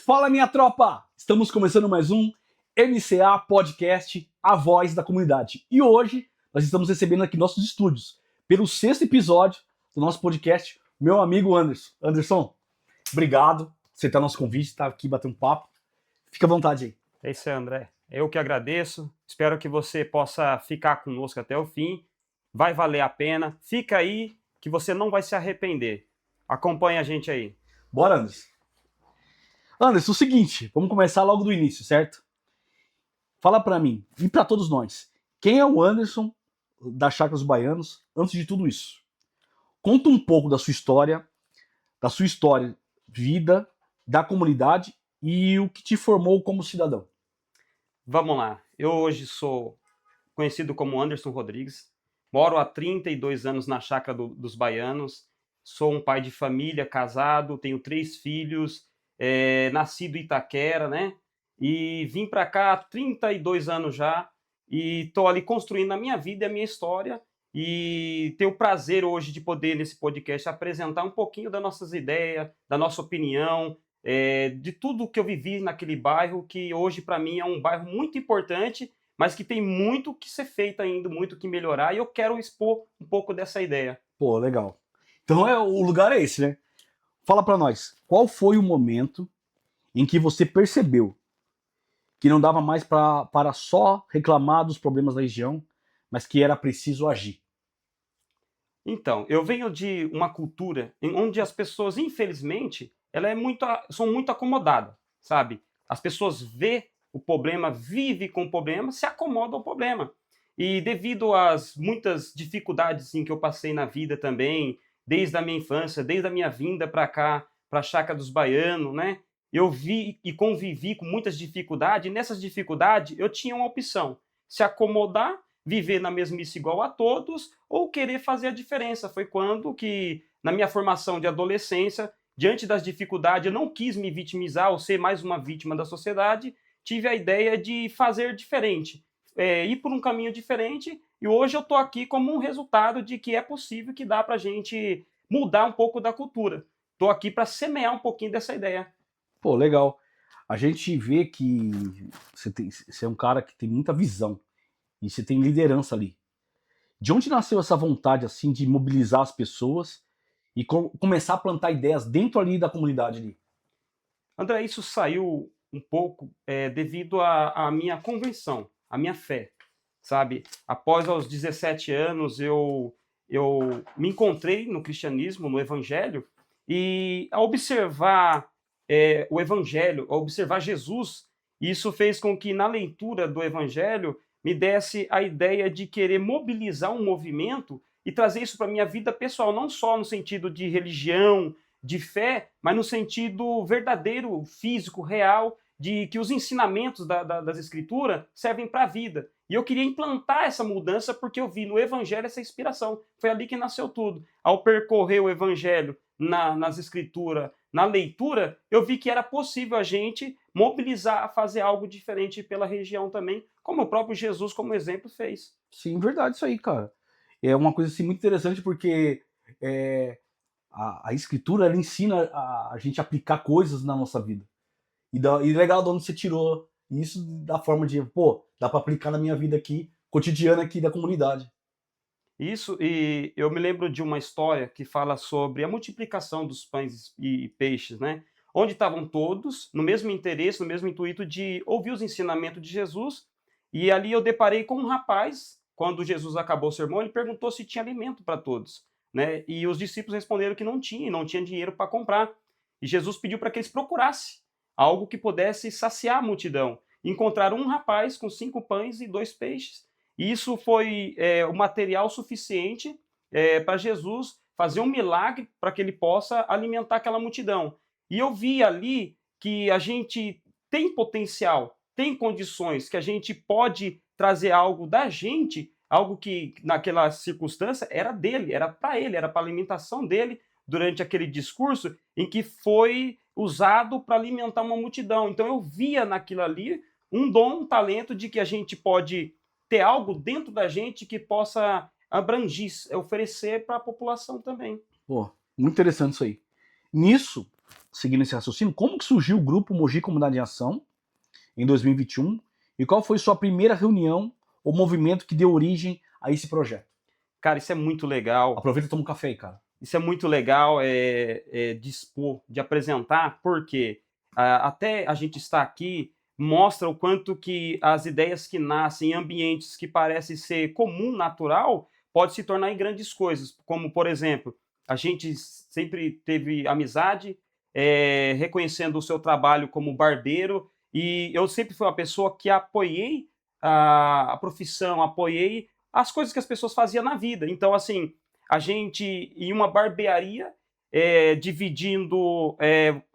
Fala, minha tropa! Estamos começando mais um MCA Podcast, a voz da comunidade. E hoje nós estamos recebendo aqui nossos estúdios, pelo 6º episódio do nosso podcast, meu amigo Anderson. Anderson, obrigado por aceitar nosso convite, estar aqui batendo papo. Fica à vontade aí. É isso aí, André. Eu que agradeço. Espero que você possa ficar conosco até o fim. Vai valer a pena. Fica aí que você não vai se arrepender. Acompanha a gente aí. Bora, Anderson. Anderson, o seguinte, vamos começar logo do início, certo? Fala pra mim, e pra todos nós, quem é o Anderson da Chácara dos Baianos antes de tudo isso? Conta um pouco da sua história, vida, da comunidade e o que te formou como cidadão. Vamos lá. Eu hoje sou conhecido como Anderson Rodrigues. Moro há 32 anos na Chácara dos Baianos. Sou um pai de família, casado, tenho 3 filhos, nascido em Itaquera, né? E vim para cá há 32 anos já e estou ali construindo a minha vida e a minha história e tenho o prazer hoje de poder, nesse podcast, apresentar um pouquinho das nossas ideias, da nossa opinião, de tudo que eu vivi naquele bairro, que hoje para mim é um bairro muito importante, mas que tem muito que ser feito ainda, muito que melhorar, e eu quero expor um pouco dessa ideia. Pô, legal. Então o lugar é esse, né? Fala pra nós, qual foi o momento em que você percebeu que não dava mais para só reclamar dos problemas da região, mas que era preciso agir? Então, eu venho de uma cultura onde as pessoas, infelizmente, são muito acomodadas, sabe? As pessoas vê o problema, vivem com o problema, se acomodam ao problema. E devido às muitas dificuldades assim, que eu passei na vida também, desde a minha infância, desde a minha vinda para cá, para a Chácara dos Baianos, né? Eu vi e convivi com muitas dificuldades, e nessas dificuldades eu tinha uma opção: se acomodar, viver na mesmice igual a todos, ou querer fazer a diferença. Foi quando que, na minha formação de adolescência, diante das dificuldades, eu não quis me vitimizar ou ser mais uma vítima da sociedade, tive a ideia de fazer diferente, ir por um caminho diferente, e hoje eu estou aqui como um resultado de que é possível, que dá para a gente mudar um pouco da cultura. Estou aqui para semear um pouquinho dessa ideia. Pô, legal. A gente vê que você é um cara que tem muita visão e você tem liderança ali. De onde nasceu essa vontade assim de mobilizar as pessoas e começar a plantar ideias dentro ali da comunidade ali? André, isso saiu um pouco devido à minha conversão, à minha fé, sabe? Após aos 17 anos, eu me encontrei no cristianismo, no evangelho, e ao observar o evangelho, ao observar Jesus, isso fez com que na leitura do evangelho me desse a ideia de querer mobilizar um movimento e trazer isso para a minha vida pessoal, não só no sentido de religião, de fé, mas no sentido verdadeiro, físico, real, de que os ensinamentos das Escrituras servem para a vida. E eu queria implantar essa mudança porque eu vi no Evangelho essa inspiração. Foi ali que nasceu tudo. Ao percorrer o Evangelho nas Escrituras, na leitura, eu vi que era possível a gente mobilizar, a fazer algo diferente pela região também, como o próprio Jesus, como exemplo, fez. Sim, verdade isso aí, cara. É uma coisa assim muito interessante porque a escritura ela ensina a gente a aplicar coisas na nossa vida. E legal de onde você tirou isso da forma de, pô, dá para aplicar na minha vida aqui, cotidiana aqui da comunidade. Isso, e eu me lembro de uma história que fala sobre a multiplicação dos pães e peixes, né? Onde estavam todos no mesmo interesse, no mesmo intuito de ouvir os ensinamentos de Jesus. E ali eu deparei com um rapaz, quando Jesus acabou o sermão, ele perguntou se tinha alimento para todos, né? E os discípulos responderam que não tinha dinheiro para comprar. E Jesus pediu para que eles procurassem algo que pudesse saciar a multidão. Encontraram um rapaz com 5 pães e 2 peixes. E isso foi o material suficiente para Jesus fazer um milagre para que ele possa alimentar aquela multidão. E eu vi ali que a gente tem potencial, tem condições, que a gente pode trazer algo da gente, algo que naquela circunstância era dele, era para ele, era para a alimentação dele durante aquele discurso em que foi usado para alimentar uma multidão. Então eu via naquilo ali um dom, um talento de que a gente pode ter algo dentro da gente que possa abranger, oferecer para a população também. Pô, muito interessante isso aí. Nisso, seguindo esse raciocínio, como que surgiu o grupo Mogi Comunidade em Ação em 2021 e qual foi sua primeira reunião ou movimento que deu origem a esse projeto? Cara, isso é muito legal. Aproveita e toma um café aí, cara. Isso é muito legal de expor, de apresentar, porque até a gente estar aqui mostra o quanto que as ideias que nascem em ambientes que parecem ser comum, natural, pode se tornar em grandes coisas. Como, por exemplo, a gente sempre teve amizade, reconhecendo o seu trabalho como barbeiro, e eu sempre fui uma pessoa que apoiei a profissão, apoiei as coisas que as pessoas faziam na vida. Então, assim, a gente em uma barbearia, dividindo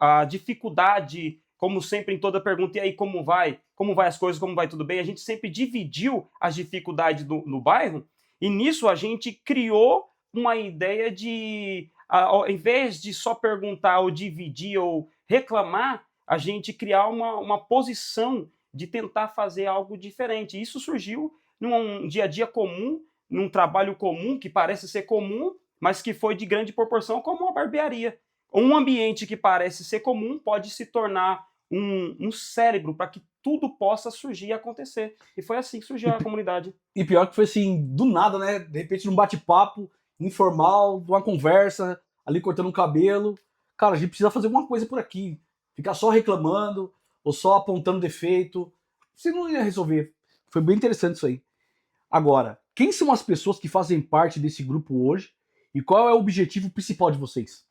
a dificuldade, como sempre em toda pergunta, e aí como vai? Como vai as coisas? Como vai tudo bem? A gente sempre dividiu as dificuldades no bairro, e nisso a gente criou uma ideia de, ao invés de só perguntar ou dividir ou reclamar, a gente criar uma posição de tentar fazer algo diferente. Isso surgiu num dia a dia comum, num trabalho comum, que parece ser comum, mas que foi de grande proporção, como uma barbearia. Um ambiente que parece ser comum pode se tornar um cérebro para que tudo possa surgir e acontecer. E foi assim que surgiu a comunidade. E pior que foi assim, do nada, né? De repente, num bate-papo informal, uma conversa, ali cortando um cabelo. Cara, a gente precisa fazer alguma coisa por aqui. Ficar só reclamando ou só apontando defeito. Você não ia resolver. Foi bem interessante isso aí. Agora, quem são as pessoas que fazem parte desse grupo hoje e qual é o objetivo principal de vocês?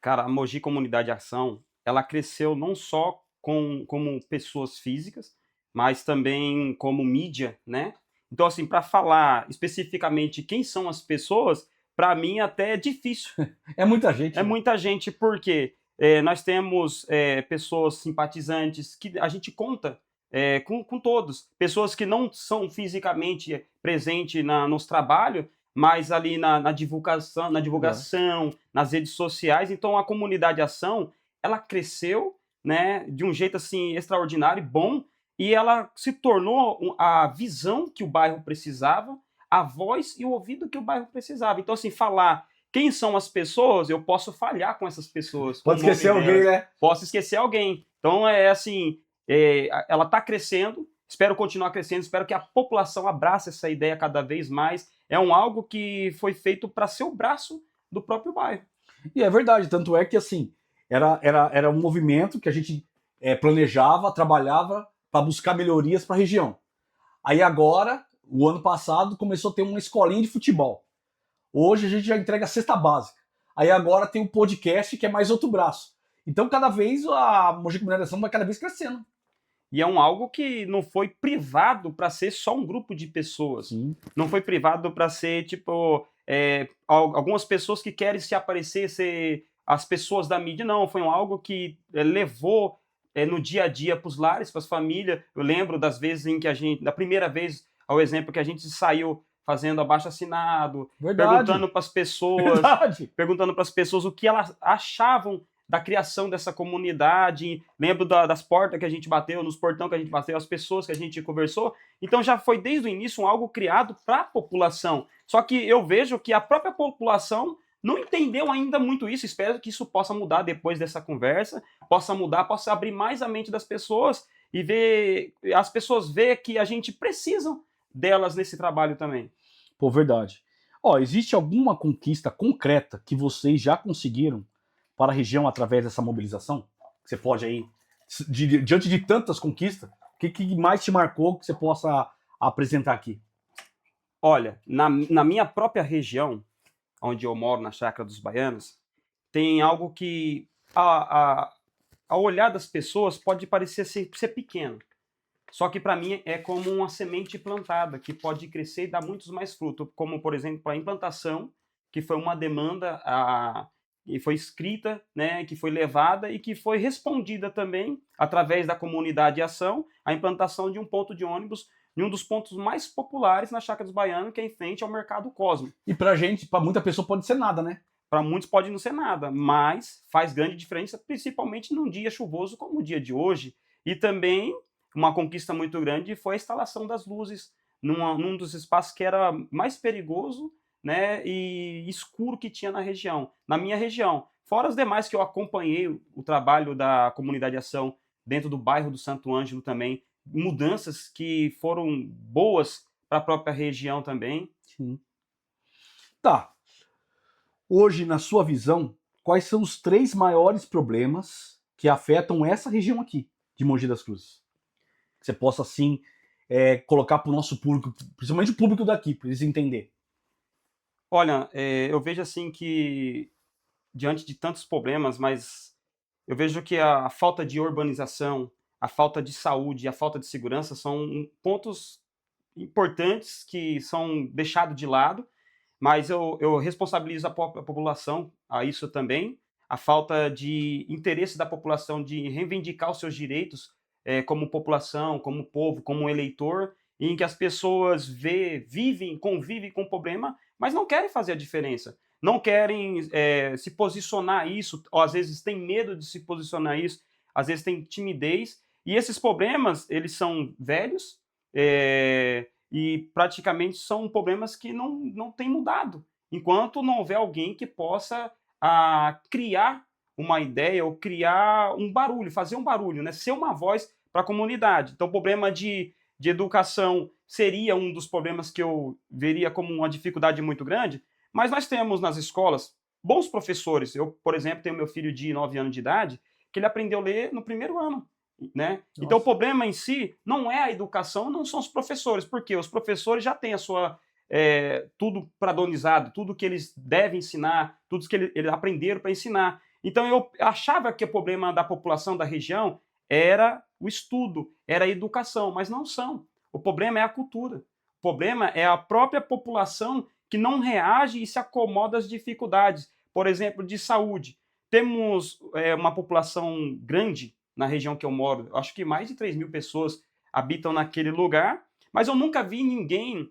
Cara, a Mogi Comunidade Ação, ela cresceu não só como pessoas físicas, mas também como mídia, né? Então, assim, para falar especificamente quem são as pessoas, para mim até é difícil. É muita gente. É né? muita gente, porque nós temos pessoas simpatizantes que a gente conta com todos. Pessoas que não são fisicamente presentes nos trabalhos, mas ali na divulgação, nas redes sociais. Então, a comunidade ação, ela cresceu, né, de um jeito assim extraordinário, bom, e ela se tornou a visão que o bairro precisava, a voz e o ouvido que o bairro precisava. Então, assim, falar quem são as pessoas, eu posso falhar com essas pessoas. Pode esquecer alguém, né? Posso esquecer alguém. Então, assim, ela está crescendo, espero continuar crescendo, espero que a população abrace essa ideia cada vez mais. É algo que foi feito para ser o braço do próprio bairro. E é verdade, tanto é que assim, era um movimento que a gente planejava, trabalhava para buscar melhorias para a região. Aí agora, o ano passado, começou a ter uma escolinha de futebol. Hoje a gente já entrega a cesta básica. Aí agora tem o podcast, que é mais outro braço. Então, cada vez a Mogi Comunidade Ação vai cada vez crescendo. E é algo que não foi privado para ser só um grupo de pessoas. Sim. Não foi privado para ser, tipo, algumas pessoas que querem se aparecer, ser as pessoas da mídia. Não, foi algo que levou no dia a dia para os lares, para as famílias. Eu lembro das vezes em que da primeira vez, ao exemplo, que a gente saiu fazendo abaixo-assinado, perguntando para as pessoas o que elas achavam da criação dessa comunidade. Lembro das portas que a gente bateu, nos portões que a gente bateu, as pessoas que a gente conversou. Então já foi desde o início algo criado para a população. Só que eu vejo que a própria população não entendeu ainda muito isso. Espero que isso possa mudar depois dessa conversa, possa mudar, possa abrir mais a mente das pessoas e ver as pessoas ver que a gente precisa delas nesse trabalho também. Pô, verdade. Existe alguma conquista concreta que vocês já conseguiram para a região através dessa mobilização? Você pode aí, diante de tantas conquistas, o que mais te marcou que você possa apresentar aqui? Olha, na minha própria região, onde eu moro, na Chácara dos Baianos, tem algo que, ao olhar das pessoas, pode parecer ser pequeno. Só que para mim é como uma semente plantada, que pode crescer e dar muitos mais frutos, como, por exemplo, a implantação, que foi uma demanda que foi escrita, né, que foi levada e que foi respondida também através da comunidade de ação, a implantação de um ponto de ônibus em um dos pontos mais populares na Chácara dos Baianos, que é em frente ao Mercado Cosmo. E pra gente, pra muita pessoa pode ser nada, né? Para muitos pode não ser nada, mas faz grande diferença, principalmente num dia chuvoso como o dia de hoje. E também uma conquista muito grande foi a instalação das luzes num dos espaços que era mais perigoso, né, e escuro que tinha na região. Na minha região, Fora as demais que eu acompanhei o trabalho da comunidade de ação dentro do bairro do Santo Ângelo também, mudanças que foram boas para a própria região também. Sim. Tá. Hoje, na sua visão, quais são os 3 maiores problemas que afetam essa região aqui de Mogi das Cruzes? Que você possa, assim, colocar para o nosso público, principalmente o público daqui, para eles entenderem. Olha, eu vejo assim que, diante de tantos problemas, mas eu vejo que a falta de urbanização, a falta de saúde, a falta de segurança são pontos importantes que são deixados de lado, mas eu responsabilizo a população a isso também, a falta de interesse da população de reivindicar os seus direitos como população, como povo, como eleitor, em que as pessoas vivem, convivem com o problema, mas não querem fazer a diferença. Não querem se posicionar isso, ou às vezes têm medo de se posicionar isso, às vezes têm timidez, e esses problemas, eles são velhos, e praticamente são problemas que não têm mudado, enquanto não houver alguém que possa criar uma ideia ou criar um barulho, fazer um barulho, né? Ser uma voz para a comunidade. Então, o problema de educação seria um dos problemas que eu veria como uma dificuldade muito grande, mas nós temos nas escolas bons professores. Eu, por exemplo, tenho meu filho de 9 anos de idade, que ele aprendeu a ler no primeiro ano. Né? Então, o problema em si não é a educação, não são os professores, porque os professores já têm a sua tudo padronizado, tudo que eles devem ensinar, tudo que eles aprenderam para ensinar. Então, eu achava que o problema da população da região era o estudo, era a educação, mas não são. O problema é a cultura. O problema é a própria população que não reage e se acomoda às dificuldades. Por exemplo, de saúde. Temos uma população grande na região que eu moro, acho que mais de 3.000 pessoas habitam naquele lugar, mas eu nunca vi ninguém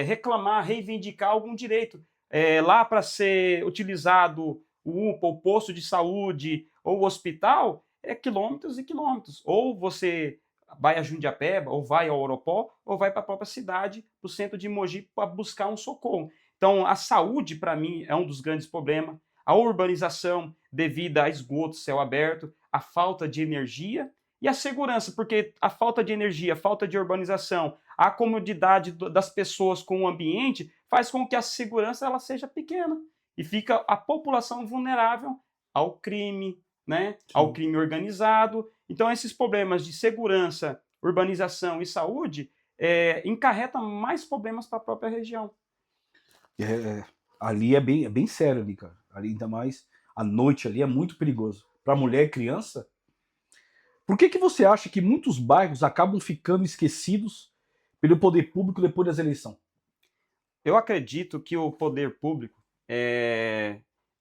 reclamar, reivindicar algum direito. Lá para ser utilizado o UPA, o posto de saúde ou o hospital, é quilômetros e quilômetros. Ou você vai a Jundiapeba, ou vai ao Oropó, ou vai para a própria cidade, para o centro de Mogi, para buscar um socorro. Então, a saúde, para mim, é um dos grandes problemas. A urbanização, devido a esgoto, céu aberto, a falta de energia e a segurança, porque a falta de energia, a falta de urbanização, a comodidade das pessoas com o ambiente faz com que a segurança ela seja pequena e fica a população vulnerável ao crime, né? Ao crime organizado. Então, esses problemas de segurança, urbanização e saúde encarretam mais problemas para a própria região. Ali é bem sério, ali, cara. Ali, ainda mais à noite ali, é muito perigoso. Para mulher e criança. Por que você acha que muitos bairros acabam ficando esquecidos pelo poder público depois das eleições? Eu acredito que o poder público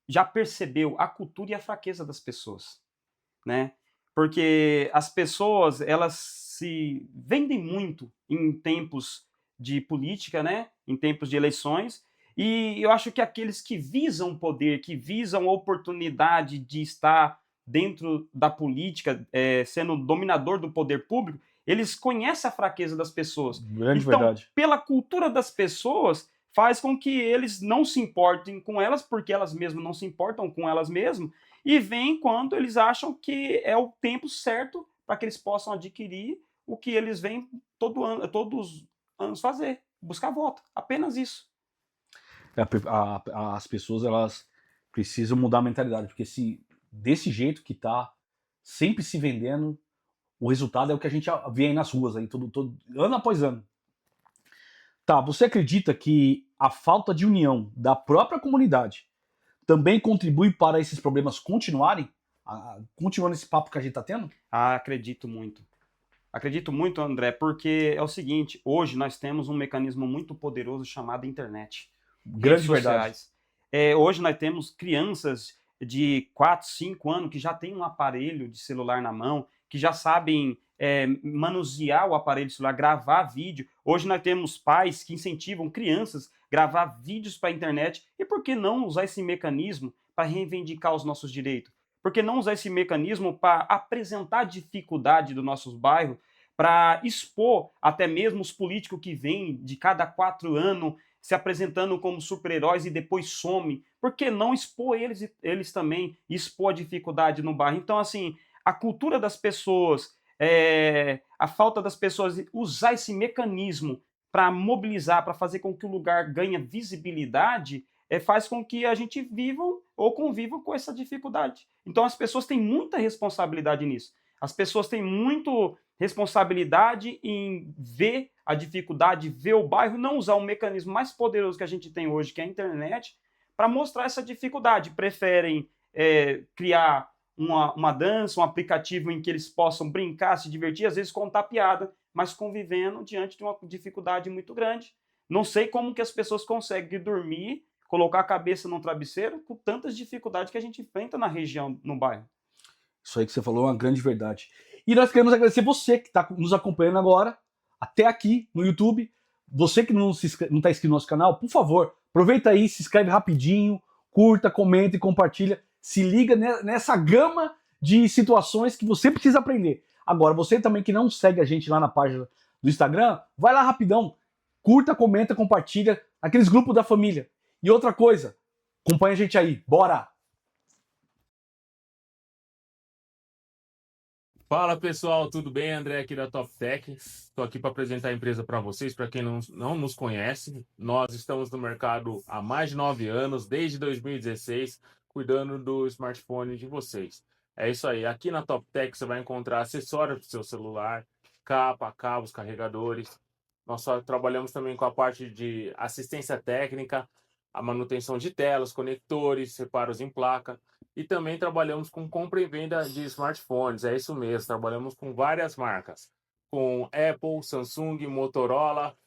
já percebeu a cultura e a fraqueza das pessoas, né? Porque as pessoas, elas se vendem muito em tempos de política, né? Em tempos de eleições, e eu acho que aqueles que visam poder, que visam a oportunidade de estar dentro da política, sendo dominador do poder público, eles conhecem a fraqueza das pessoas. Grande Então, verdade. pela cultura das pessoas, faz com que eles não se importem com elas, porque elas mesmas não se importam com elas mesmas, e vem quando eles acham que é o tempo certo para que eles possam adquirir o que eles vêm todos os anos fazer, buscar voto, apenas isso. As pessoas elas precisam mudar a mentalidade, porque se desse jeito que tá, sempre se vendendo, o resultado é o que a gente vê aí nas ruas, aí, ano após ano. Tá, você acredita que a falta de união da própria comunidade também contribui para esses problemas continuarem? Continuando esse papo que a gente tá tendo? Acredito muito. Acredito muito, André, porque é o seguinte, hoje nós temos um mecanismo muito poderoso chamado internet. Grande verdade. Hoje nós temos crianças de 4, 5 anos que já têm um aparelho de celular na mão, que já sabem manusear o aparelho de celular, gravar vídeo. Hoje nós temos pais que incentivam crianças a gravar vídeos para a internet. E por que não usar esse mecanismo para reivindicar os nossos direitos? Por que não usar esse mecanismo para apresentar a dificuldade dos nossos bairros, para expor até mesmo os políticos que vêm de cada 4 anos se apresentando como super-heróis e depois some. Por que não expor eles também, expor a dificuldade no bairro? Então, assim, a cultura das pessoas, a falta das pessoas usar esse mecanismo para mobilizar, para fazer com que o lugar ganhe visibilidade, faz com que a gente viva ou conviva com essa dificuldade. Então as pessoas têm muita responsabilidade nisso. As pessoas têm muito responsabilidade em ver a dificuldade, ver o bairro, não usar o mecanismo mais poderoso que a gente tem hoje, que é a internet, para mostrar essa dificuldade. Preferem criar uma dança, um aplicativo em que eles possam brincar, se divertir, às vezes contar piada, mas convivendo diante de uma dificuldade muito grande. Não sei como que as pessoas conseguem dormir, colocar a cabeça num travesseiro com tantas dificuldades que a gente enfrenta na região, no bairro. Isso aí que você falou é uma grande verdade. E nós queremos agradecer você que está nos acompanhando agora, até aqui no YouTube. Você que não está inscrito no nosso canal, por favor, aproveita aí, se inscreve rapidinho, curta, comenta e compartilha. Se liga nessa gama de situações que você precisa aprender. Agora, você também que não segue a gente lá na página do Instagram, vai lá rapidão, curta, comenta, compartilha, aqueles grupos da família. E outra coisa, acompanha a gente aí, bora! Fala pessoal, tudo bem? André aqui da Top Tech. Estou aqui para apresentar a empresa para vocês. Para quem não nos conhece, nós estamos no mercado há mais de 9 anos, desde 2016, cuidando do smartphone de vocês. É isso aí. Aqui na Top Tech você vai encontrar acessórios para o seu celular, capa, cabos, carregadores. Nós só trabalhamos também com a parte de assistência técnica, a manutenção de telas, conectores, reparos em placa. E também trabalhamos com compra e venda de smartphones, é isso mesmo, trabalhamos com várias marcas, com Apple, Samsung, Motorola,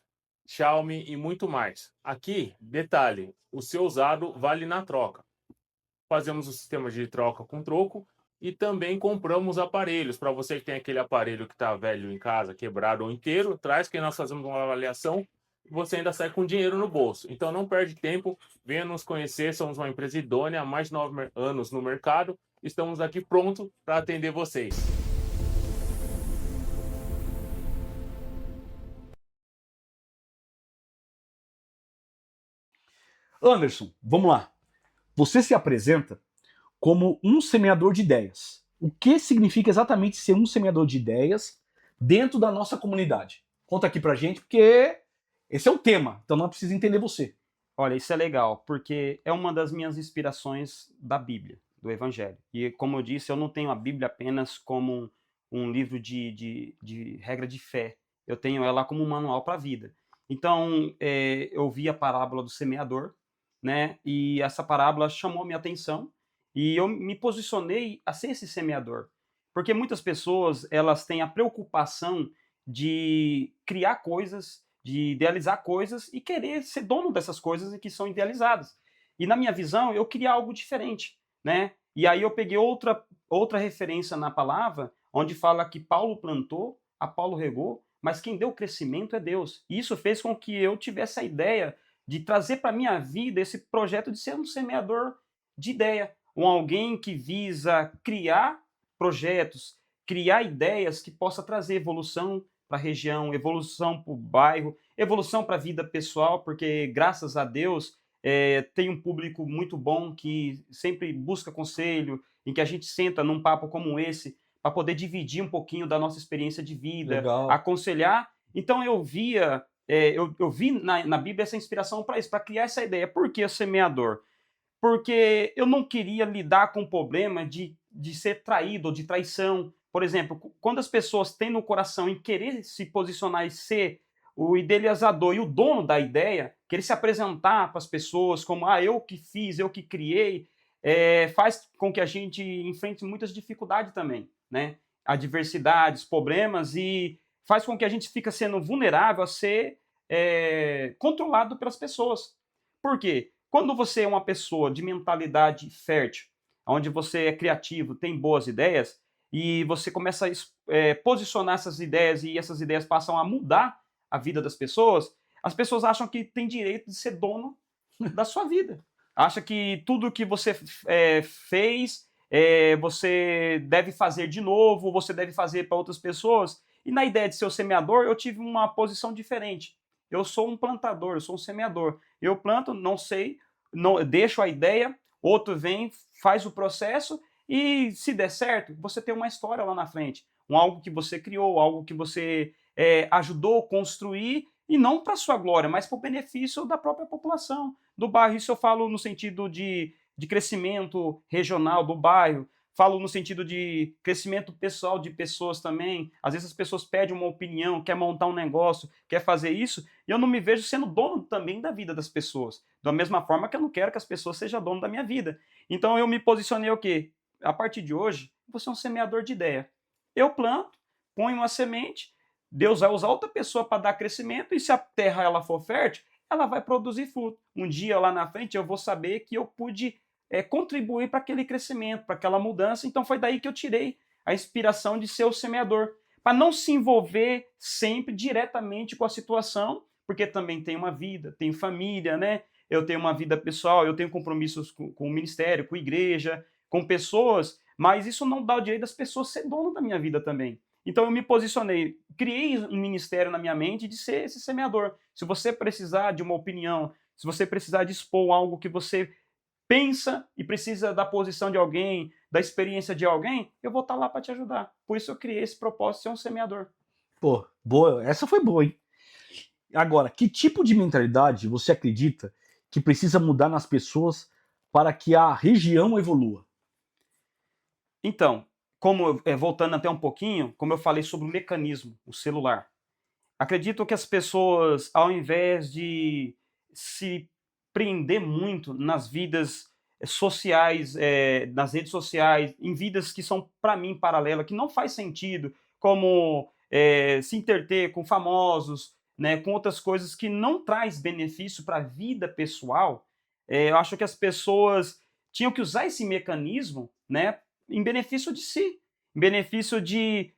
Xiaomi e muito mais. Aqui, detalhe, o seu usado vale na troca. Fazemos o sistema de troca com troco e também compramos aparelhos. Para você que tem aquele aparelho que está velho em casa, quebrado ou inteiro, traz que nós fazemos uma avaliação e você ainda sai com dinheiro no bolso. Então não perde tempo, venha nos conhecer, somos uma empresa idônea há mais de 9 anos no mercado, estamos aqui prontos para atender vocês. Anderson, vamos lá. Você se apresenta como um semeador de ideias. O que significa exatamente ser um semeador de ideias dentro da nossa comunidade? Conta aqui pra gente, porque esse é o tema, então não precisa entender você. Olha, isso é legal, porque é uma das minhas inspirações da Bíblia, do Evangelho. E, como eu disse, eu não tenho a Bíblia apenas como um livro de regra de fé. Eu tenho ela como um manual para a vida. Então, eu vi a parábola do semeador, né? E essa parábola chamou a minha atenção e eu me posicionei a ser esse semeador. Porque muitas pessoas, elas têm a preocupação de criar coisas, de idealizar coisas e querer ser dono dessas coisas que são idealizadas. E na minha visão, eu queria algo diferente, né? E aí eu peguei outra referência na palavra, onde fala que Paulo plantou, Apolo regou, mas quem deu crescimento é Deus. E isso fez com que eu tivesse a ideia de trazer para a minha vida esse projeto de ser um semeador de ideia, alguém que visa criar projetos, criar ideias que possa trazer evolução para a região, evolução para o bairro, evolução para a vida pessoal, porque graças a Deus tem um público muito bom que sempre busca conselho, em que a gente senta num papo como esse para poder dividir um pouquinho da nossa experiência de vida, Legal. aconselhar. Então eu via, eu vi na Bíblia essa inspiração para isso, para criar essa ideia. Por que o semeador? Porque eu não queria lidar com o problema de ser traído ou de traição. Por exemplo, quando as pessoas têm no coração em querer se posicionar e ser o idealizador e o dono da ideia, querer se apresentar para as pessoas como eu que fiz, eu que criei, faz com que a gente enfrente muitas dificuldades também, né? Adversidades, problemas, e faz com que a gente fique sendo vulnerável a ser controlado pelas pessoas. Por quê? Quando você é uma pessoa de mentalidade fértil, onde você é criativo, tem boas ideias, e você começa a posicionar essas ideias e essas ideias passam a mudar a vida das pessoas, as pessoas acham que tem direito de ser dono da sua vida. Acha que tudo que você fez, você deve fazer de novo, você deve fazer para outras pessoas. E na ideia de ser o semeador, eu tive uma posição diferente. Eu sou um plantador, eu sou um semeador. Eu planto, não sei, não, deixo a ideia, outro vem, faz o processo e se der certo, você tem uma história lá na frente, algo que você criou, algo que você ajudou a construir e não para sua glória, mas para o benefício da própria população do bairro. Isso eu falo no sentido de crescimento regional do bairro, falo no sentido de crescimento pessoal de pessoas também. Às vezes as pessoas pedem uma opinião, quer montar um negócio, quer fazer isso, e eu não me vejo sendo dono também da vida das pessoas. Da mesma forma que eu não quero que as pessoas sejam dono da minha vida. Então eu me posicionei o quê? A partir de hoje, você é um semeador de ideia. Eu planto, ponho uma semente, Deus vai usar outra pessoa para dar crescimento, e se a terra ela for fértil, ela vai produzir fruto. Um dia lá na frente eu vou saber que eu pude contribuir para aquele crescimento, para aquela mudança. Então foi daí que eu tirei a inspiração de ser o semeador, para não se envolver sempre diretamente com a situação, porque também tenho uma vida, tenho família, né? Eu tenho uma vida pessoal, eu tenho compromissos com o ministério, com a igreja, com pessoas, mas isso não dá o direito das pessoas ser dono da minha vida também. Então eu me posicionei, criei um ministério na minha mente de ser esse semeador. Se você precisar de uma opinião, se você precisar de expor algo que você pensa e precisa da posição de alguém, da experiência de alguém, eu vou estar lá para te ajudar. Por isso eu criei esse propósito de ser um semeador. Pô, boa, essa foi boa, hein? Agora, que tipo de mentalidade você acredita que precisa mudar nas pessoas para que a região evolua? Então, voltando até um pouquinho, como eu falei sobre o mecanismo, o celular, acredito que as pessoas, ao invés de se prender muito nas vidas sociais, nas redes sociais, em vidas que são, para mim, paralelas, que não faz sentido, como se interter com famosos, né, com outras coisas que não traz benefício para a vida pessoal, eu acho que as pessoas tinham que usar esse mecanismo, né, em benefício de si, em benefício de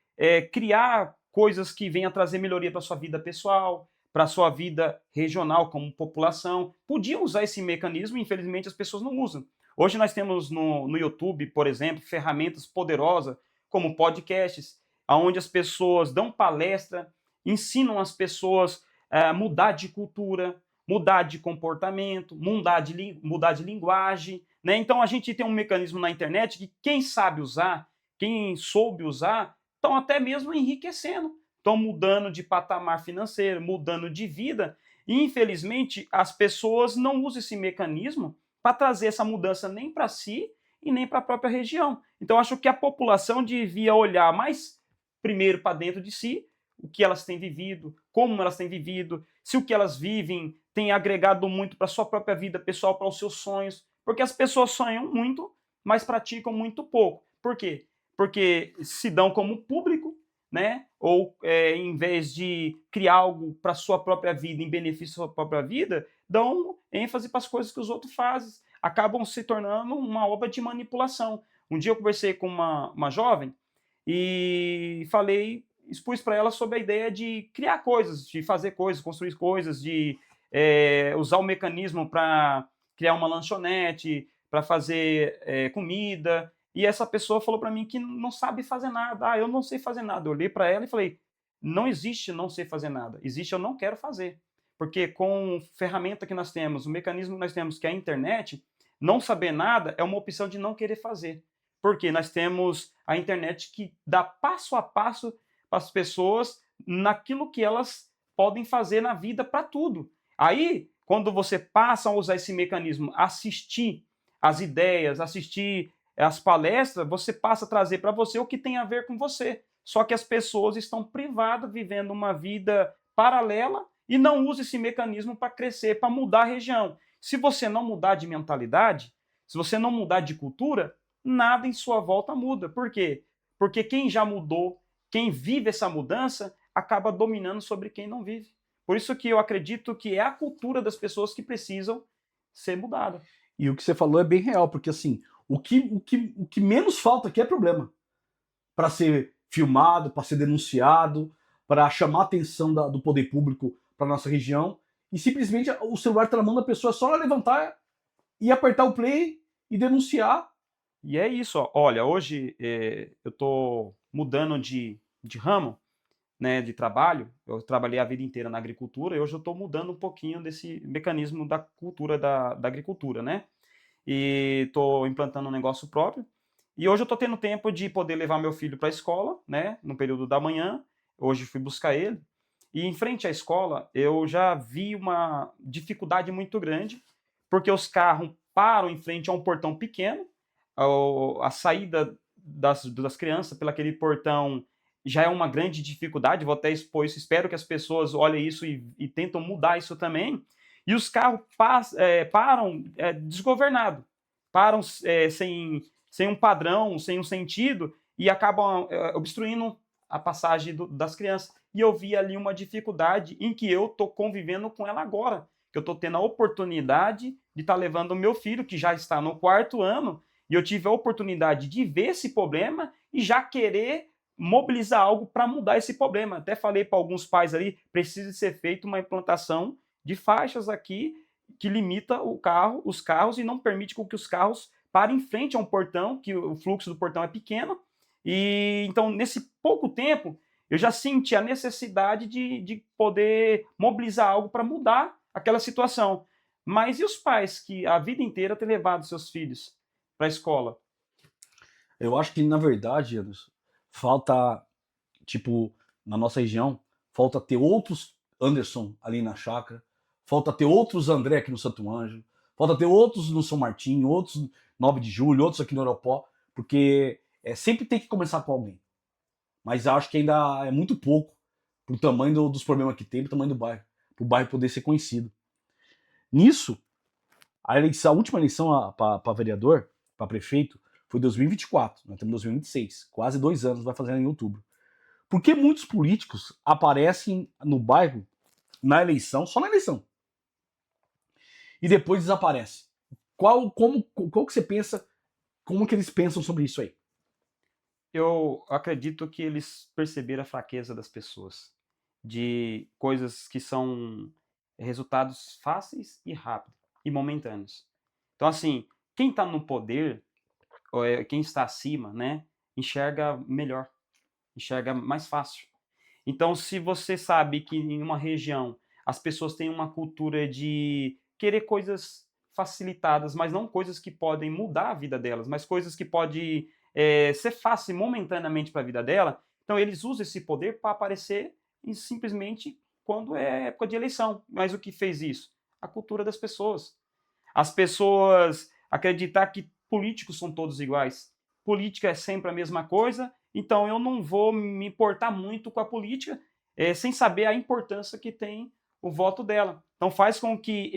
criar coisas que venham a trazer melhoria para a sua vida pessoal, para a sua vida regional como população. Podiam usar esse mecanismo, infelizmente as pessoas não usam. Hoje nós temos no YouTube, por exemplo, ferramentas poderosas como podcasts, onde as pessoas dão palestra, ensinam as pessoas a mudar de cultura, mudar de comportamento, mudar de linguagem. Né? Então a gente tem um mecanismo na internet que quem sabe usar, quem soube usar, estão até mesmo enriquecendo, estão mudando de patamar financeiro, mudando de vida, e infelizmente as pessoas não usam esse mecanismo para trazer essa mudança nem para si e nem para a própria região. Então acho que a população devia olhar mais primeiro para dentro de si, o que elas têm vivido, como elas têm vivido, se o que elas vivem tem agregado muito para a sua própria vida pessoal, para os seus sonhos, porque as pessoas sonham muito, mas praticam muito pouco. Por quê? Porque se dão como público, né? Ou em vez de criar algo para a sua própria vida, em benefício da sua própria vida, dão ênfase para as coisas que os outros fazem, acabam se tornando uma obra de manipulação. Um dia eu conversei com uma jovem e expus para ela sobre a ideia de criar coisas, de fazer coisas, construir coisas, de usar o mecanismo para criar uma lanchonete, para fazer comida. E essa pessoa falou para mim que não sabe fazer nada. Ah, eu não sei fazer nada. Eu olhei para ela e falei, não existe não sei fazer nada. Existe eu não quero fazer. Porque com a ferramenta que nós temos, o mecanismo que nós temos, que é a internet, não saber nada é uma opção de não querer fazer. Porque nós temos a internet que dá passo a passo para as pessoas naquilo que elas podem fazer na vida para tudo. Aí, quando você passa a usar esse mecanismo, assistir as ideias, assistir as palestras, você passa a trazer para você o que tem a ver com você. Só que as pessoas estão privadas, vivendo uma vida paralela e não usam esse mecanismo para crescer, para mudar a região. Se você não mudar de mentalidade, se você não mudar de cultura, nada em sua volta muda. Por quê? Porque quem já mudou, quem vive essa mudança, acaba dominando sobre quem não vive. Por isso que eu acredito que é a cultura das pessoas que precisam ser mudada. E o que você falou é bem real, porque assim, o que menos falta aqui é problema. Para ser filmado, para ser denunciado, para chamar a atenção do poder público para nossa região. E simplesmente o celular está na mão da pessoa, é só ela levantar e apertar o play e denunciar. E é isso, ó. Olha, hoje eu estou mudando de ramo, né, de trabalho, eu trabalhei a vida inteira na agricultura e hoje eu estou mudando um pouquinho desse mecanismo da cultura da agricultura, né? E estou implantando um negócio próprio. E hoje eu estou tendo tempo de poder levar meu filho para a escola, né, no período da manhã. Hoje fui buscar ele. E em frente à escola, eu já vi uma dificuldade muito grande, porque os carros param em frente a um portão pequeno, a saída das crianças pelo aquele portão já é uma grande dificuldade, vou até expor isso, espero que as pessoas olhem isso e tentam mudar isso também. E os carros param desgovernados, param sem um padrão, sem um sentido, e acabam obstruindo a passagem das crianças. E eu vi ali uma dificuldade em que eu estou convivendo com ela agora, que eu estou tendo a oportunidade de estar levando o meu filho, que já está no 4º ano, e eu tive a oportunidade de ver esse problema e já querer mobilizar algo para mudar esse problema. Até falei para alguns pais ali, precisa ser feita uma implantação de faixas aqui que limita os carros e não permite com que os carros parem em frente a um portão, que o fluxo do portão é pequeno. E então, nesse pouco tempo, eu já senti a necessidade de poder mobilizar algo para mudar aquela situação. Mas e os pais que a vida inteira têm levado seus filhos para a escola? Eu acho que, na verdade, Anderson, falta, tipo, na nossa região, falta ter outros Anderson ali na chácara, falta ter outros André aqui no Santo Ângelo, falta ter outros no São Martinho, outros 9 de julho, outros aqui no Europó, porque sempre tem que começar com alguém. Mas acho que ainda é muito pouco pro tamanho dos problemas que tem, pro tamanho do bairro, pro bairro poder ser conhecido. Nisso, a última eleição para vereador, para prefeito, foi 2024, nós temos 2026, quase 2 anos, vai fazer em outubro. Por que muitos políticos aparecem no bairro na eleição, só na eleição, e depois desaparecem? Qual que você pensa, como que eles pensam sobre isso aí? Eu acredito que eles perceberam a fraqueza das pessoas, de coisas que são resultados fáceis e rápidos e momentâneos. Então, assim, quem está no poder, quem está acima, né, enxerga melhor, enxerga mais fácil. Então, se você sabe que em uma região as pessoas têm uma cultura de querer coisas facilitadas, mas não coisas que podem mudar a vida delas, mas coisas que podem ser fácil momentaneamente para a vida dela, então eles usam esse poder para aparecer simplesmente quando é época de eleição. Mas o que fez isso? A cultura das pessoas. As pessoas acreditar que políticos são todos iguais. Política é sempre a mesma coisa, então eu não vou me importar muito com a política, sem saber a importância que tem o voto dela. Então faz com que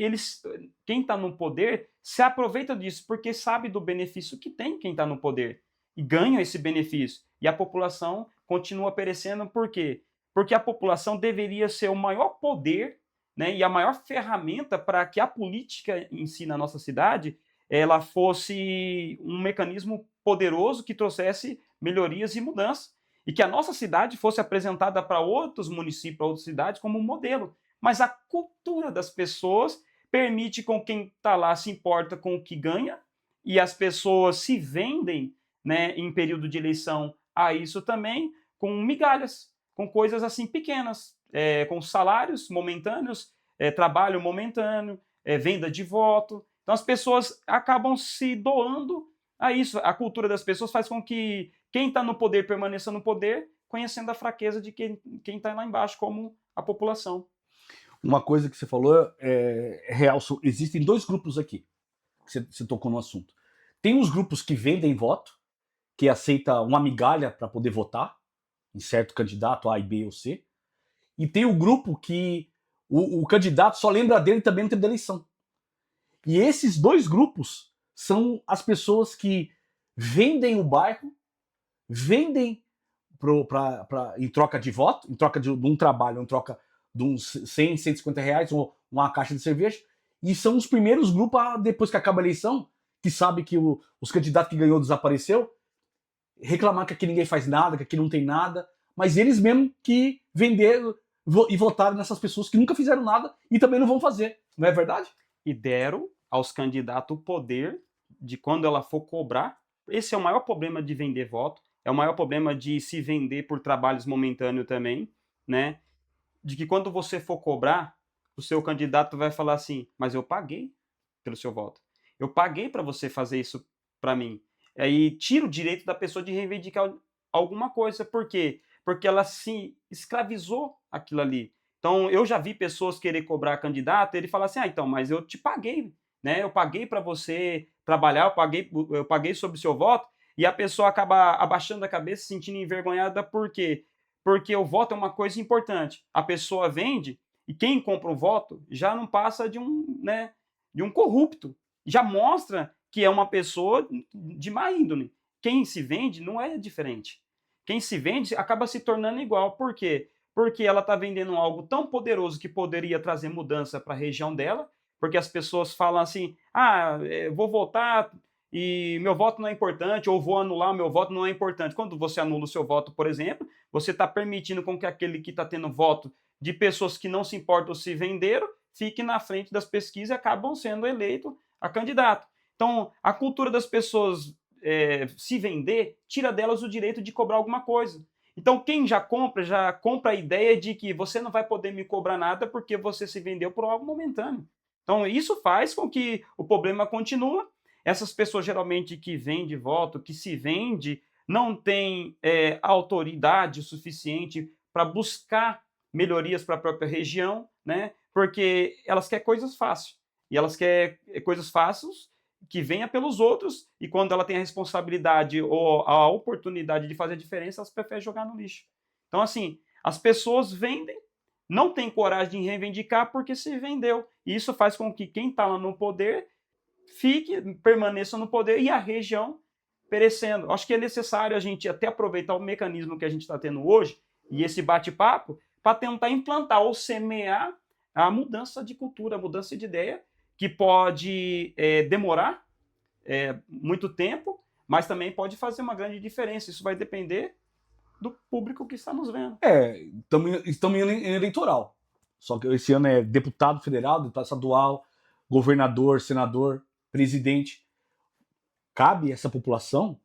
quem está no poder, se aproveita disso, porque sabe do benefício que tem quem está no poder. E ganha esse benefício. E a população continua perecendo, por quê? Porque a população deveria ser o maior poder, né, e a maior ferramenta para que a política em si na nossa cidade ela fosse um mecanismo poderoso que trouxesse melhorias e mudanças. E que a nossa cidade fosse apresentada para outros municípios, para outras cidades, como um modelo. Mas a cultura das pessoas permite com quem está lá se importa com o que ganha, e as pessoas se vendem, né, em período de eleição a isso também, com migalhas, com coisas assim pequenas, com salários momentâneos, trabalho momentâneo, venda de voto. Então as pessoas acabam se doando a isso. A cultura das pessoas faz com que quem está no poder permaneça no poder, conhecendo a fraqueza de quem está lá embaixo, como a população. Uma coisa que você falou é real. Existem 2 grupos aqui, que você tocou no assunto. Tem os grupos que vendem voto, que aceita uma migalha para poder votar em certo candidato A, B ou C. E tem o grupo que o candidato só lembra dele também no tempo da eleição. E esses 2 grupos são as pessoas que vendem o bairro, vendem em troca de voto, em troca de um trabalho, em troca de uns 100, 150 reais, ou uma caixa de cerveja, e são os primeiros grupos, depois que acaba a eleição, que sabe que os candidatos que ganhou desapareceu, reclamar que aqui ninguém faz nada, que aqui não tem nada, mas eles mesmo que venderam e votaram nessas pessoas que nunca fizeram nada e também não vão fazer, não é verdade? E deram aos candidatos o poder de, quando ela for cobrar, esse é o maior problema de vender voto, é o maior problema de se vender por trabalhos momentâneos também, né? De que quando você for cobrar, o seu candidato vai falar assim, mas eu paguei pelo seu voto. Eu paguei para você fazer isso para mim. Aí tira o direito da pessoa de reivindicar alguma coisa. Por quê? Porque ela se escravizou aquilo ali. Então, eu já vi pessoas querer cobrar candidato, ele fala assim, então, mas eu te paguei, né? Eu paguei para você trabalhar, eu paguei sobre o seu voto, e a pessoa acaba abaixando a cabeça, se sentindo envergonhada, por quê? Porque o voto é uma coisa importante. A pessoa vende, e quem compra o voto já não passa de um corrupto. Já mostra que é uma pessoa de má índole. Quem se vende não é diferente. Quem se vende acaba se tornando igual. Por quê? Porque ela está vendendo algo tão poderoso que poderia trazer mudança para a região dela, porque as pessoas falam assim, vou votar e meu voto não é importante, ou vou anular o meu voto, não é importante. Quando você anula o seu voto, por exemplo, você está permitindo com que aquele que está tendo voto de pessoas que não se importam se venderam, fique na frente das pesquisas e acabam sendo eleito a candidato. Então, a cultura das pessoas se vender, tira delas o direito de cobrar alguma coisa. Então, quem já compra a ideia de que você não vai poder me cobrar nada porque você se vendeu por algo momentâneo. Então, isso faz com que o problema continue. Essas pessoas, geralmente, que vendem voto, que se vende, não têm autoridade suficiente para buscar melhorias para a própria região, né? Porque elas querem coisas fáceis. E elas querem coisas fáceis que venha pelos outros, e quando ela tem a responsabilidade ou a oportunidade de fazer a diferença, elas preferem jogar no lixo. Então, assim, as pessoas vendem, não tem coragem de reivindicar porque se vendeu. E isso faz com que quem está lá no poder permaneça no poder e a região perecendo. Acho que é necessário a gente até aproveitar o mecanismo que a gente está tendo hoje e esse bate-papo para tentar implantar ou semear a mudança de cultura, a mudança de ideia, que pode demorar muito tempo, mas também pode fazer uma grande diferença. Isso vai depender do público que está nos vendo. Estamos em eleitoral. Só que esse ano é deputado federal, deputado estadual, governador, senador, presidente. Cabe essa população?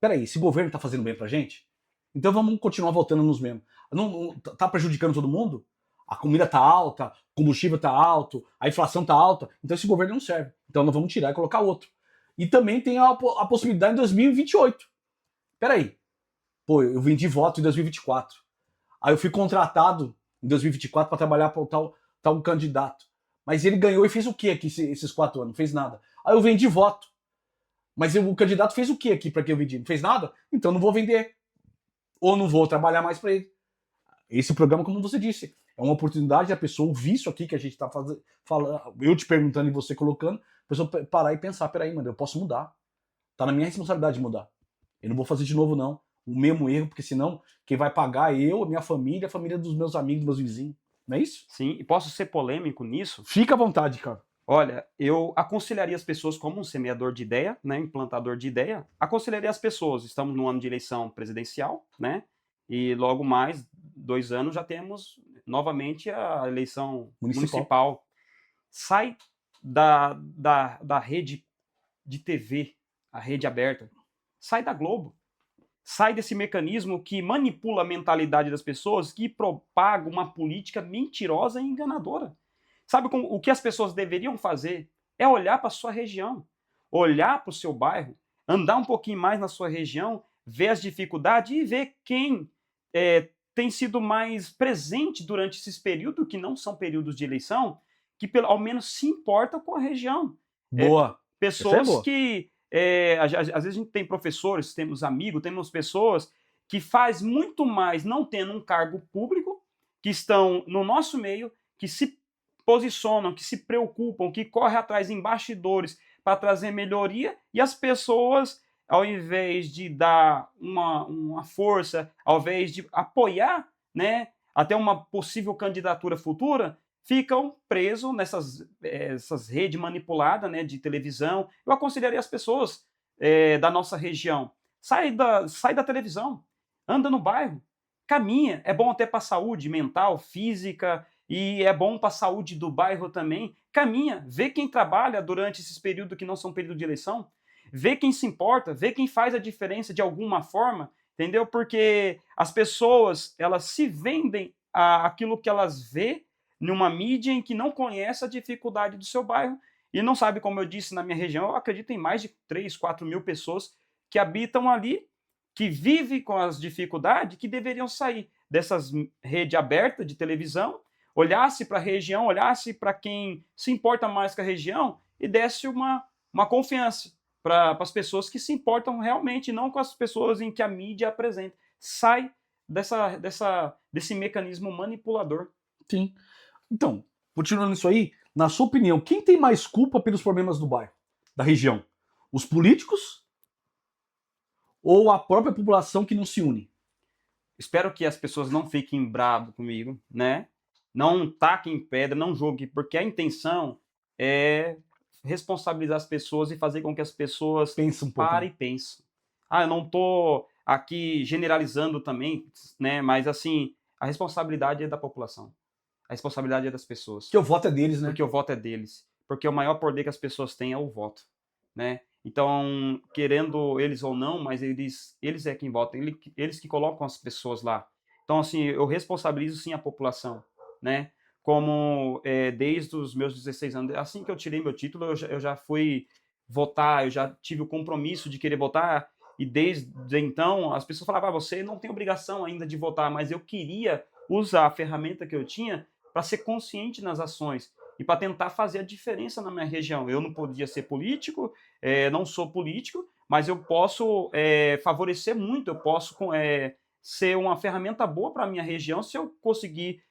Peraí, esse governo está fazendo bem pra gente? Então vamos continuar votando nos mesmos. Não tá prejudicando todo mundo? A comida tá alta, o combustível tá alto, a inflação tá alta, então esse governo não serve. Então nós vamos tirar e colocar outro. E também tem a possibilidade em 2028. Peraí. Pô, eu vendi voto em 2024. Aí eu fui contratado em 2024 para trabalhar para tal candidato. Mas ele ganhou e fez o que aqui esses 4 anos? Não fez nada. Aí eu vendi voto. Mas o candidato fez o que aqui para que eu vendi? Não fez nada? Então não vou vender. Ou não vou trabalhar mais para ele. Esse programa, como você disse, é uma oportunidade da pessoa ouvir isso aqui que a gente está falando, eu te perguntando e você colocando, a pessoa parar e pensar, peraí, mano, eu posso mudar. Tá na minha responsabilidade de mudar. Eu não vou fazer de novo, não. O mesmo erro, porque senão quem vai pagar é eu, a minha família, a família dos meus amigos, dos meus vizinhos. Não é isso? Sim, e posso ser polêmico nisso? Fica à vontade, cara. Olha, eu aconselharia as pessoas como um semeador de ideia, né, implantador de ideia, aconselharia as pessoas, estamos no ano de eleição presidencial, né, e logo mais 2 anos já temos novamente a eleição municipal. Sai da rede de TV, a rede aberta, sai da Globo, sai desse mecanismo que manipula a mentalidade das pessoas, que propaga uma política mentirosa e enganadora. Sabe o que as pessoas deveriam fazer? É olhar para a sua região, olhar para o seu bairro, andar um pouquinho mais na sua região, ver as dificuldades e ver quem tem sido mais presente durante esses períodos, que não são períodos de eleição, que ao menos se importam com a região. Boa. Pessoas que, às vezes a gente tem professores, temos amigos, temos pessoas que faz muito mais não tendo um cargo público, que estão no nosso meio, que se posicionam, que se preocupam, que correm atrás em bastidores para trazer melhoria, e as pessoas, ao invés de dar uma força, ao invés de apoiar, né, até uma possível candidatura futura, ficam presos essas redes manipuladas, né, de televisão. Eu aconselharia as pessoas da nossa região, sai da televisão, anda no bairro, caminha, é bom até para a saúde mental, física, e é bom para a saúde do bairro também. Caminha, vê quem trabalha durante esses períodos que não são períodos de eleição, vê quem se importa, vê quem faz a diferença de alguma forma, entendeu? Porque as pessoas, elas se vendem aquilo que elas vê numa mídia em que não conhece a dificuldade do seu bairro e não sabe, como eu disse, na minha região, eu acredito em mais de 3, 4 mil pessoas que habitam ali, que vivem com as dificuldades, que deveriam sair dessas rede aberta de televisão, olhasse para a região, olhasse para quem se importa mais com a região e desse uma confiança para as pessoas que se importam realmente, não com as pessoas em que a mídia apresenta. Sai desse mecanismo manipulador. Sim. Então, continuando isso aí, na sua opinião, quem tem mais culpa pelos problemas do bairro, da região? Os políticos ou a própria população que não se une? Espero que as pessoas não fiquem bravas comigo, né? Não taquem pedra, não julguem, porque a intenção é responsabilizar as pessoas e fazer com que as pessoas Pensa um pouco. parem e pensem. Eu não estou aqui generalizando também, né? Mas assim, a responsabilidade é da população. A responsabilidade é das pessoas. Que o voto é deles, né? Porque o voto é deles. Porque o maior poder que as pessoas têm é o voto, né? Então, querendo eles ou não, mas eles é quem votam, eles que colocam as pessoas lá. Então, assim, eu responsabilizo sim a população, né? Como desde os meus 16 anos, assim que eu tirei meu título, eu já fui votar, eu já tive o compromisso de querer votar, e desde então as pessoas falavam, você não tem obrigação ainda de votar, mas eu queria usar a ferramenta que eu tinha para ser consciente nas ações e para tentar fazer a diferença na minha região. Eu não podia ser político, não sou político, mas eu posso favorecer muito, eu posso ser uma ferramenta boa para a minha região se eu conseguir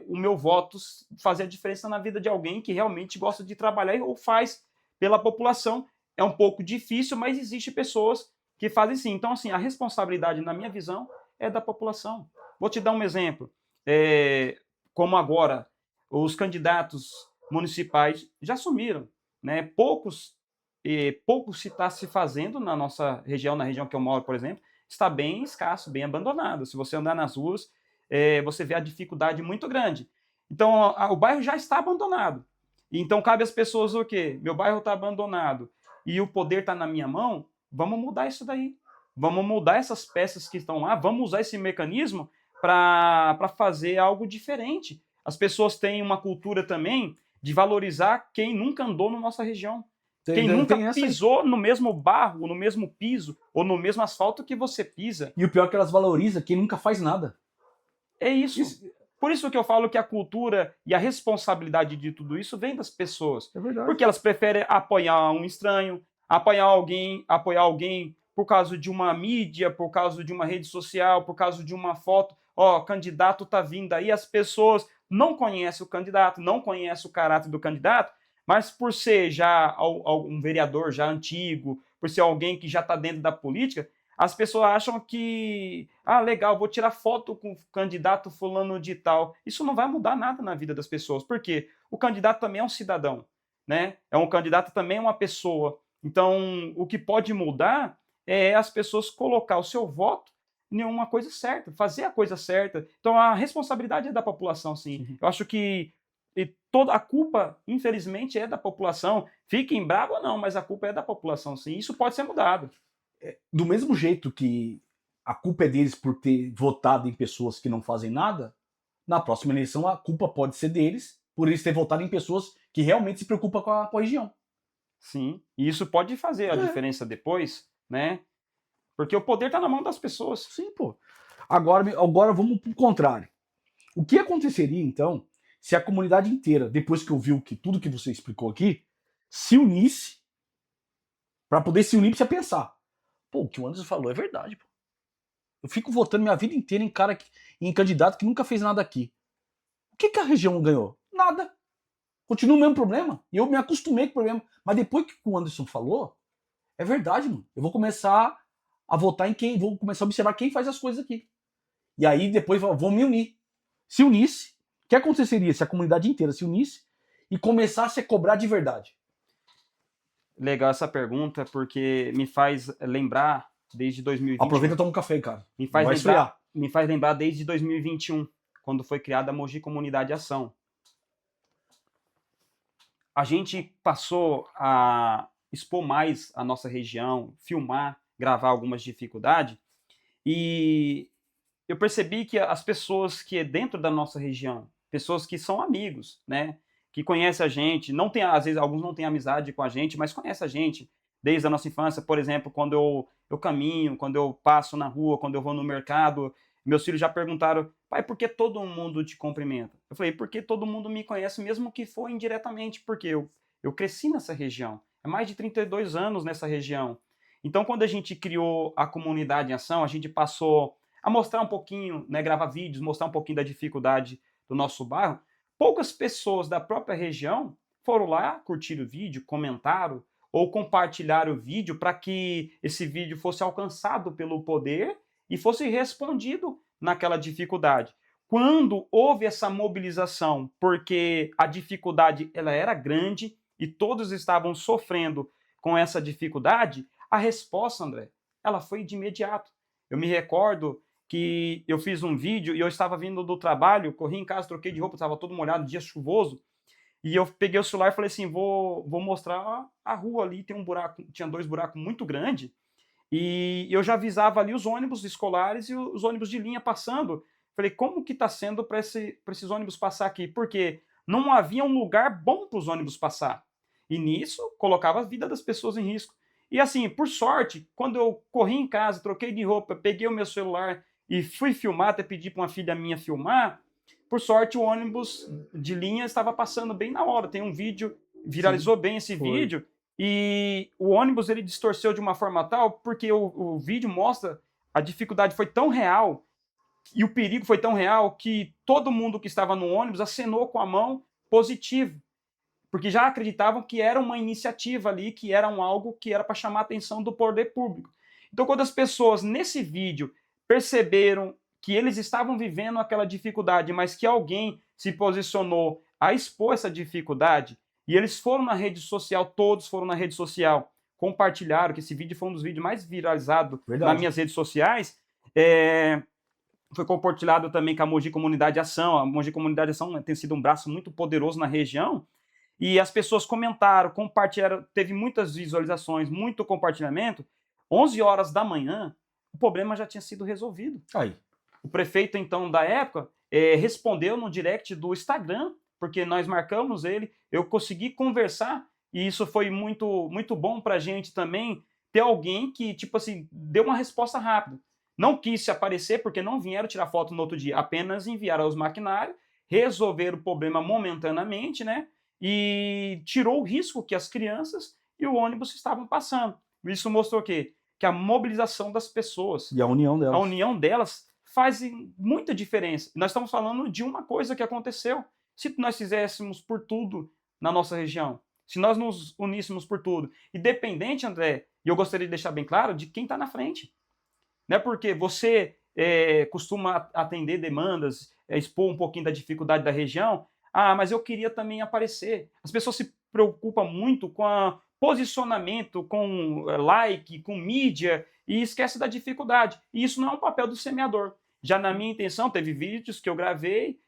o meu voto fazer a diferença na vida de alguém que realmente gosta de trabalhar ou faz pela população. É um pouco difícil, mas existem pessoas que fazem sim. Então, assim, a responsabilidade, na minha visão, é da população. Vou te dar um exemplo. Como agora, os candidatos municipais já sumiram, né? Poucos se está se fazendo na nossa região, na região que eu moro, por exemplo, está bem escasso, bem abandonado. Se você andar nas ruas, você vê a dificuldade muito grande. Então, o bairro já está abandonado. Então, cabe às pessoas o quê? Meu bairro está abandonado e o poder está na minha mão, vamos mudar isso daí. Vamos mudar essas peças que estão lá, vamos usar esse mecanismo para fazer algo diferente. As pessoas têm uma cultura também de valorizar quem nunca andou na nossa região. Quem nunca pisou no mesmo barro, no mesmo piso, ou no mesmo asfalto que você pisa. E o pior é que elas valorizam quem nunca faz nada. É isso. Por isso que eu falo que a cultura e a responsabilidade de tudo isso vem das pessoas. É verdade. Porque elas preferem apoiar um estranho, apoiar alguém por causa de uma mídia, por causa de uma rede social, por causa de uma foto. Candidato tá vindo aí, as pessoas não conhecem o candidato, não conhecem o caráter do candidato, mas por ser já um vereador já antigo, por ser alguém que já está dentro da política, as pessoas acham que, legal, vou tirar foto com o candidato fulano de tal. Isso não vai mudar nada na vida das pessoas. Por quê? O candidato também é um cidadão, né? Um candidato também é uma pessoa. Então, o que pode mudar é as pessoas colocar o seu voto em uma coisa certa, fazer a coisa certa. Então, a responsabilidade é da população, sim. Eu acho que toda a culpa, infelizmente, é da população. Fiquem bravos ou não, mas a culpa é da população, sim. Isso pode ser mudado. Do mesmo jeito que a culpa é deles por ter votado em pessoas que não fazem nada, na próxima eleição a culpa pode ser deles por eles terem votado em pessoas que realmente se preocupam com a região. Sim, e isso pode fazer a diferença depois, né? Porque o poder está na mão das pessoas. Sim, pô. Agora vamos pro contrário. O que aconteceria, então, se a comunidade inteira, depois que ouviu tudo que você explicou aqui, se unisse para poder se unir, precisa pensar. Pô, o que o Anderson falou é verdade, pô. Eu fico votando minha vida inteira em candidato que nunca fez nada aqui. O que a região ganhou? Nada. Continua o mesmo problema. E eu me acostumei com o problema. Mas depois que o Anderson falou, é verdade, mano. Eu vou começar a votar vou começar a observar quem faz as coisas aqui. E aí depois vou me unir. Se unisse, o que aconteceria se a comunidade inteira se unisse e começasse a cobrar de verdade? Legal essa pergunta, porque me faz lembrar desde 2020. Aproveita e toma um café, cara. Me faz lembrar desde 2021, quando foi criada a Mogi Comunidade Ação. A gente passou a expor mais a nossa região, filmar, gravar algumas dificuldades, E eu percebi que as pessoas que é dentro da nossa região, pessoas que são amigos, né, que conhecem a gente, não tem, às vezes alguns não têm amizade com a gente, mas conhecem a gente desde a nossa infância. Por exemplo, quando eu caminho, quando eu passo na rua, quando eu vou no mercado, meus filhos já perguntaram: pai, por que todo mundo te cumprimenta? Eu falei: porque todo mundo me conhece, mesmo que for indiretamente, porque eu cresci nessa região, é mais de 32 anos nessa região. Então, quando a gente criou a Comunidade em Ação, a gente passou a mostrar um pouquinho, né, gravar vídeos, mostrar um pouquinho da dificuldade do nosso bairro. Poucas pessoas da própria região foram lá, curtiram o vídeo, comentaram ou compartilharam o vídeo para que esse vídeo fosse alcançado pelo poder e fosse respondido naquela dificuldade. Quando houve essa mobilização, porque a dificuldade ela era grande e todos estavam sofrendo com essa dificuldade, a resposta, André, ela foi de imediato. Eu me recordo que eu fiz um vídeo e eu estava vindo do trabalho, corri em casa, troquei de roupa, estava todo molhado, dia chuvoso, e eu peguei o celular e falei assim, vou mostrar a rua ali, tem um buraco, tinha 2 buracos muito grandes, e eu já avisava ali os ônibus escolares e os ônibus de linha passando. Falei, como que está sendo para esses ônibus passar aqui? Porque não havia um lugar bom para os ônibus passar. E nisso, colocava a vida das pessoas em risco. E assim, por sorte, quando eu corri em casa, troquei de roupa, peguei o meu celular e fui filmar, até pedi para uma filha minha filmar, por sorte o ônibus de linha estava passando bem na hora. Tem um vídeo, viralizou bem esse vídeo, e o ônibus ele distorceu de uma forma tal, porque o vídeo mostra a dificuldade foi tão real e o perigo foi tão real que todo mundo que estava no ônibus acenou com a mão positivo, porque já acreditavam que era uma iniciativa ali, que era algo que era para chamar a atenção do poder público. Então, quando as pessoas nesse vídeo perceberam que eles estavam vivendo aquela dificuldade, mas que alguém se posicionou a expor essa dificuldade, e eles foram na rede social, todos foram na rede social, compartilharam, que esse vídeo foi um dos vídeos mais viralizados nas minhas redes sociais, foi compartilhado também com a Mogi Comunidade Ação. A Mogi Comunidade Ação tem sido um braço muito poderoso na região, e as pessoas comentaram, compartilharam, teve muitas visualizações, muito compartilhamento. 11 horas da manhã, o problema já tinha sido resolvido. Aí. O prefeito, então, da época, respondeu no direct do Instagram, porque nós marcamos ele, eu consegui conversar, e isso foi muito, muito bom para a gente também, ter alguém que, tipo assim, deu uma resposta rápida. Não quis se aparecer, porque não vieram tirar foto no outro dia, apenas enviaram aos maquinários, resolveram o problema momentaneamente, né? E tirou o risco que as crianças e o ônibus estavam passando. Isso mostrou o quê? Que a mobilização das pessoas, E a união delas faz muita diferença. Nós estamos falando de uma coisa que aconteceu. Se nós fizéssemos por tudo na nossa região, se nós nos uníssemos por tudo, independente, André, e eu gostaria de deixar bem claro, de quem está na frente. Não é porque você costuma atender demandas, expor um pouquinho da dificuldade da região, mas eu queria também aparecer. As pessoas se preocupam muito com o posicionamento, com like, com mídia, e esquece da dificuldade. E isso não é um papel do semeador. Já na minha intenção, teve vídeos que eu gravei,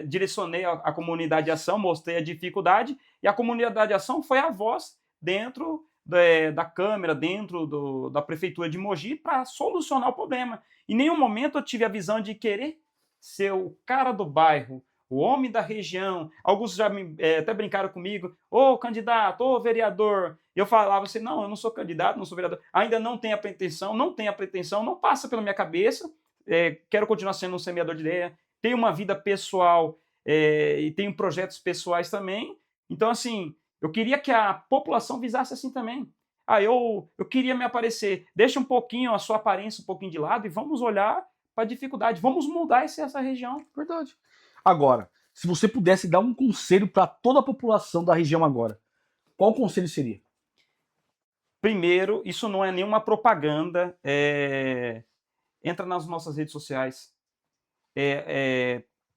direcionei a comunidade de ação, mostrei a dificuldade, e a comunidade de ação foi a voz dentro da Câmara, dentro da Prefeitura de Mogi, para solucionar o problema. Em nenhum momento eu tive a visão de querer ser o cara do bairro, o homem da região. Alguns já até brincaram comigo, ô candidato, ô vereador. Eu falava assim, não, eu não sou candidato, não sou vereador, ainda não tenho a pretensão, não passa pela minha cabeça, quero continuar sendo um semeador de ideia, tenho uma vida pessoal e tenho projetos pessoais também. Então, assim, eu queria que a população visasse assim também. Eu queria me aparecer, deixa um pouquinho a sua aparência um pouquinho de lado e vamos olhar para a dificuldade, vamos mudar essa região. Verdade. Agora, se você pudesse dar um conselho para toda a população da região agora, qual conselho seria? Primeiro, isso não é nenhuma propaganda. Entra nas nossas redes sociais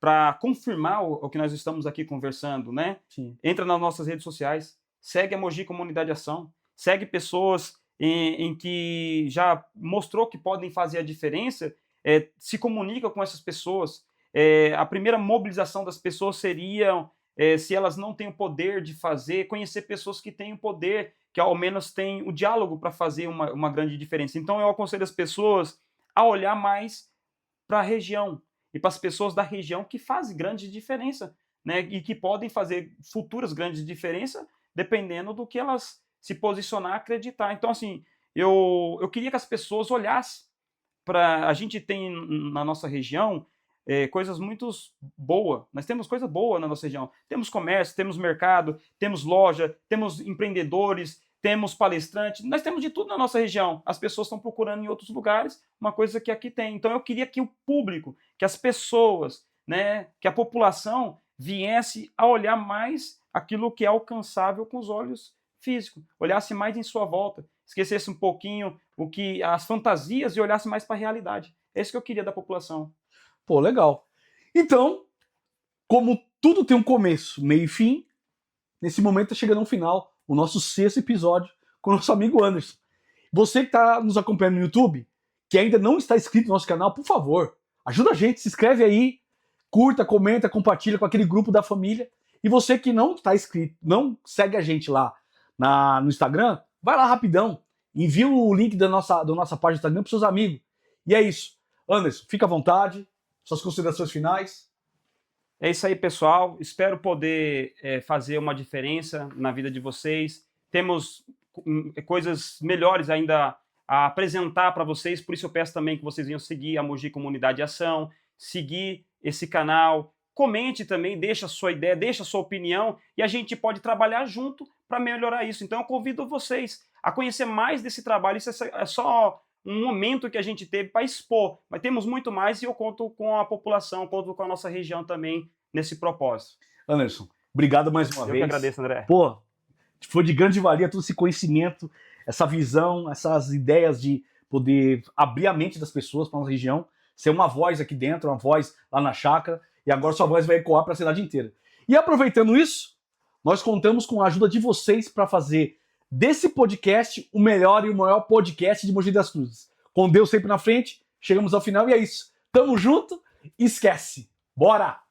para confirmar o que nós estamos aqui conversando, né? Sim. Entra nas nossas redes sociais, segue a Mogi Comunidade Ação, segue pessoas em que já mostrou que podem fazer a diferença, se comunica com essas pessoas. A primeira mobilização das pessoas seria, se elas não têm o poder de fazer, conhecer pessoas que têm o poder, que ao menos têm o diálogo para fazer uma grande diferença. Então eu aconselho as pessoas a olhar mais para a região e para as pessoas da região que fazem grande diferença, né? E que podem fazer futuras grandes diferenças dependendo do que elas se posicionar, acreditar. Então, assim, eu queria que as pessoas olhassem para... A gente tem na nossa região coisas muito boas. Nós temos coisa boa na nossa região. Temos comércio, temos mercado, temos loja, temos empreendedores, temos palestrantes, nós temos de tudo na nossa região. As pessoas estão procurando em outros lugares uma coisa que aqui tem. Então eu queria que o público, que as pessoas, né, que a população viesse a olhar mais aquilo que é alcançável com os olhos físicos, olhasse mais em sua volta, esquecesse um pouquinho o que as fantasias e olhasse mais para a realidade. É isso que eu queria da população. Pô, legal. Então, como tudo tem um começo, meio e fim, nesse momento está chegando ao final o nosso 6º episódio com o nosso amigo Anderson. Você que está nos acompanhando no YouTube, que ainda não está inscrito no nosso canal, por favor, ajuda a gente, se inscreve aí, curta, comenta, compartilha com aquele grupo da família. E você que não está inscrito, não segue a gente lá no Instagram, vai lá rapidão, envia o link da nossa página do Instagram para seus amigos. E é isso. Anderson, fica à vontade, suas considerações finais. É isso aí, pessoal. Espero poder fazer uma diferença na vida de vocês. Temos coisas melhores ainda a apresentar para vocês, por isso eu peço também que vocês venham seguir a Mogi Comunidade de Ação, seguir esse canal, comente também, deixa a sua ideia, deixa a sua opinião e a gente pode trabalhar junto para melhorar isso. Então eu convido vocês a conhecer mais desse trabalho. Isso é só um momento que a gente teve para expor, mas temos muito mais e eu conto com a população, conto com a nossa região também nesse propósito. Anderson, obrigado mais uma vez. Eu que agradeço, André. Pô, foi de grande valia todo esse conhecimento, essa visão, essas ideias de poder abrir a mente das pessoas para a nossa região, ser uma voz aqui dentro, uma voz lá na chácara, e agora sua voz vai ecoar para a cidade inteira. E aproveitando isso, nós contamos com a ajuda de vocês para fazer desse podcast o melhor e o maior podcast de Mogi das Cruzes. Com Deus sempre na frente, chegamos ao final e é isso. Tamo junto, esquece. Bora!